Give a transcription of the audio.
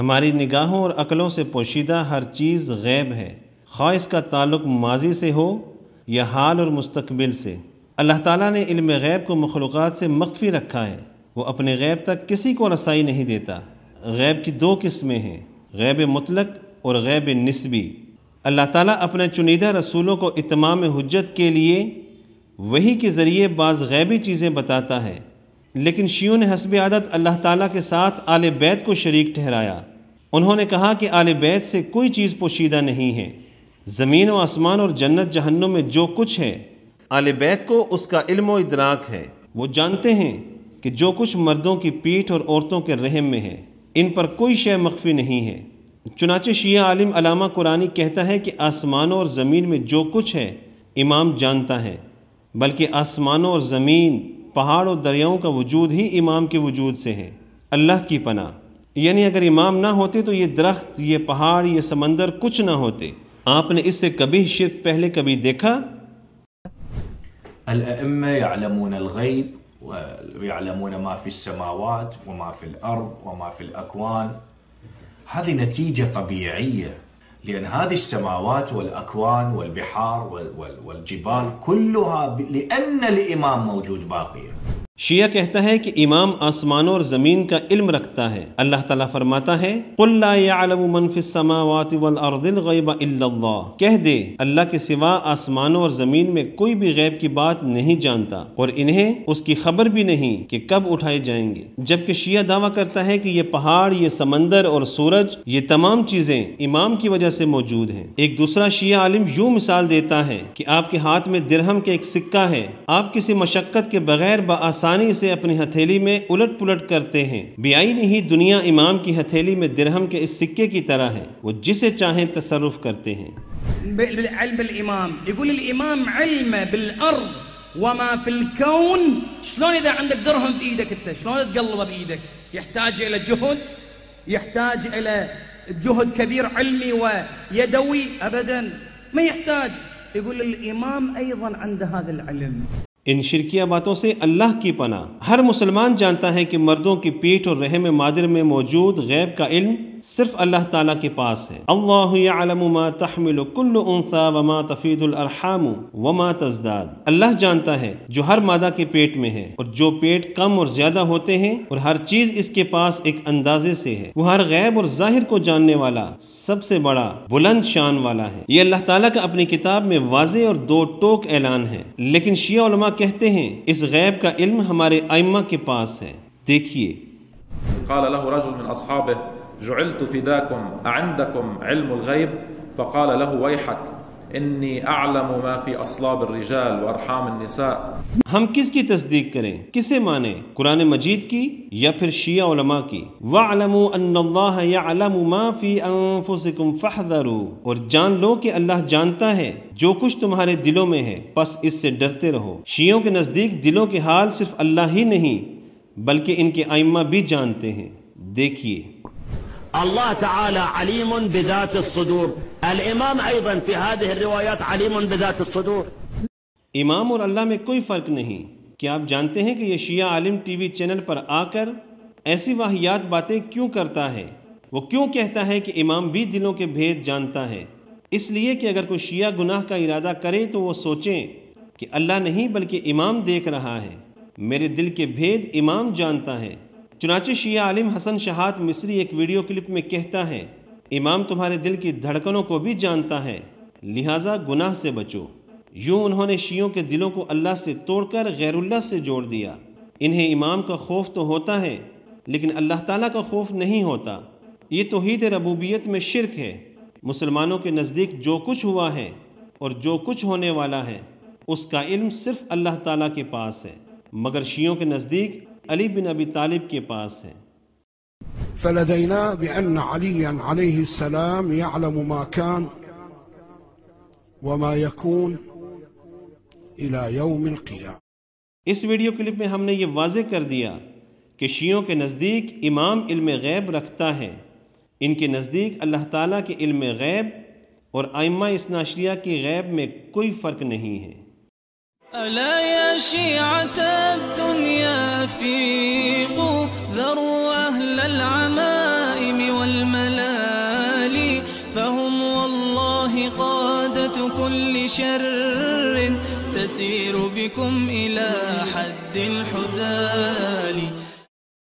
ہماری نگاہوں اور عقلوں سے پوشیدہ ہر چیز غیب ہے، خواہ اس کا تعلق ماضی سے ہو یا حال اور مستقبل سے۔ اللہ تعالیٰ نے علم غیب کو مخلوقات سے مخفی رکھا ہے، وہ اپنے غیب تک کسی کو رسائی نہیں دیتا۔ غیب کی دو قسمیں ہیں، غیب مطلق اور غیب نسبی۔ اللہ تعالیٰ اپنے چنیدہ رسولوں کو اتمام حجت کے لیے وحی کے ذریعے بعض غیبی چیزیں بتاتا ہے، لیکن شیعوں نے حسب عادت اللہ تعالیٰ کے ساتھ آل بیت کو شریک ٹھہرایا۔ انہوں نے کہا کہ آل بیت سے کوئی چیز پوشیدہ نہیں ہے، زمین و آسمان اور جنت جہنم میں جو کچھ ہے آل بیت کو اس کا علم و ادراک ہے۔ وہ جانتے ہیں کہ جو کچھ مردوں کی پیٹھ اور عورتوں کے رحم میں ہے، ان پر کوئی شے مخفی نہیں ہے۔ چنانچہ شیعہ عالم علامہ قرآنی کہتا ہے کہ آسمانوں اور زمین میں جو کچھ ہے امام جانتا ہے، بلکہ آسمانوں اور زمین، پہاڑ اور دریاؤں کا وجود ہی امام کے وجود سے ہے۔ اللہ کی پناہ، یعنی اگر امام نہ ہوتے تو یہ درخت، یہ پہاڑ، یہ سمندر کچھ نہ ہوتے۔ آپ نے اس سے کبھی شرک پہلے کبھی دیکھا؟ الأئمة يعلمون الغيب ويعلمون ما في السماوات وما في الأرض وما في الأكوان. هذه نتيجة طبيعية، لأن هذه السماوات والأكوان والبحار والجبال كلها لأن الإمام موجود باقية. شیعہ کہتا ہے کہ امام آسمانوں اور زمین کا علم رکھتا ہے۔ اللہ تعالیٰ فرماتا ہے قُلْ لَا يَعْلَمُ مَنْ فِي السَّمَاوَاتِ وَالْأَرْضِ الْغَيْبَ إِلَّا اللَّهُ، کہہ دے اللہ کے سوا آسمانوں اور زمین میں کوئی بھی غیب کی بات نہیں جانتا اور انہیں اس کی خبر بھی نہیں کہ کب اٹھائے جائیں گے۔ جبکہ شیعہ دعویٰ کرتا ہے کہ یہ پہاڑ، یہ سمندر اور سورج، یہ تمام چیزیں امام کی وجہ سے موجود ہیں۔ ایک دوسرا شیعہ عالم یوں مثال دیتا ہے کہ آپ کے ہاتھ میں درہم کے ایک سکہ ہے، آپ کسی مشقت کے بغیر بآسانی سے اپنی ہتھیلی میں الٹ پلٹ کرتے ہیں، بعین ہی دنیا امام کی ہتھیلی میں درہم کے اس سکے کی طرح ہے، وہ جسے چاہیں تصرف کرتے ہیں۔ علم الامام يقول الامام علم بالارض وما في الكون. شلون اذا عندك درهم بايدك انت شلون تقلبه بايدك؟ يحتاج الى جهد، يحتاج الى جهد كبير علمي ويدوي؟ ابدا ما يحتاج. يقول الامام ايضا عند هذا العلم. ان شرکیہ باتوں سے اللہ کی پناہ۔ ہر مسلمان جانتا ہے کہ مردوں کی پیٹھ اور رحم مادر میں موجود غیب کا علم صرف اللہ تعالیٰ کے پاس ہے۔ اللہ یعلم ما تحمل کل انثی وما تفید الارحام وما تزداد، اللہ جانتا ہے جو ہر مادہ کے پیٹ میں ہے اور جو پیٹ کم اور زیادہ ہوتے ہیں، اور ہر چیز اس کے پاس ایک اندازے سے ہے۔ وہ ہر غیب اور ظاہر کو جاننے والا، سب سے بڑا، بلند شان والا ہے۔ یہ اللہ تعالیٰ کا اپنی کتاب میں واضح اور دو ٹوک اعلان ہے، لیکن شیعہ علماء کہتے ہیں اس غیب کا علم ہمارے ائمہ کے پاس ہے۔ دیکھیے، قال له رجل من اصحابه جعلت فداكم اعندكم علم الغيب فقال له ويحك اني اعلم ما في اصلاب الرجال وارحام النساء. ہم کس کی تصدیق کریں، کسے مانیں، قرآن مجید کی یا پھر شیعہ علماء کی؟ وَاعْلَمُوا أَنَّ اللَّهَ يَعْلَمُ مَا فِي أَنفُسِكُمْ فَاحْذَرُوا، اور جان لو کہ اللہ جانتا ہے جو کچھ تمہارے دلوں میں ہے، پس اس سے ڈرتے رہو۔ شیعوں کے نزدیک دلوں کے حال صرف اللہ ہی نہیں بلکہ ان کے ائمہ بھی جانتے ہیں۔ دیکھیے، الله تعالى عليم بذات الصدور، الإمام أيضا في هذه الروايات عليم بذات الصدور. امام اور اللہ میں کوئی فرق نہیں۔ کیا آپ جانتے ہیں کہ یہ شیعہ عالم ٹی وی چینل پر آ کر ایسی واہیات باتیں کیوں کرتا ہے؟ وہ کیوں کہتا ہے کہ امام بھی دلوں کے بھید جانتا ہے؟ اس لیے کہ اگر کوئی شیعہ گناہ کا ارادہ کرے تو وہ سوچیں کہ اللہ نہیں بلکہ امام دیکھ رہا ہے، میرے دل کے بھید امام جانتا ہے۔ چنانچہ شیعہ عالم حسن شہاد مصری ایک ویڈیو کلپ میں کہتا ہے امام تمہارے دل کی دھڑکنوں کو بھی جانتا ہے، لہٰذا گناہ سے بچو۔ یوں انہوں نے شیعوں کے دلوں کو اللہ سے توڑ کر غیر اللہ سے جوڑ دیا۔ انہیں امام کا خوف تو ہوتا ہے لیکن اللہ تعالیٰ کا خوف نہیں ہوتا۔ یہ توحید ربوبیت میں شرک ہے۔ مسلمانوں کے نزدیک جو کچھ ہوا ہے اور جو کچھ ہونے والا ہے اس کا علم صرف اللہ تعالیٰ کے پاس ہے، مگر شیعوں کے نزدیک علی بن ابی طالب کے پاس ہے۔ فلدينا بأن عليا عليه السلام يعلم ما كان وما يكون إلى يوم القيامة۔ اس ویڈیو کلپ میں ہم نے یہ واضح کر دیا کہ شیعوں کے نزدیک امام علم غیب رکھتا ہے، ان کے نزدیک اللہ تعالیٰ کے علم غیب اور ائمہ اثنا عشریہ کی غیب میں کوئی فرق نہیں ہے۔ ألا يا شيعة الدنيا فيقوا ذروا أهل العمائم خصال شر تسير بكم إلى حد الحثال.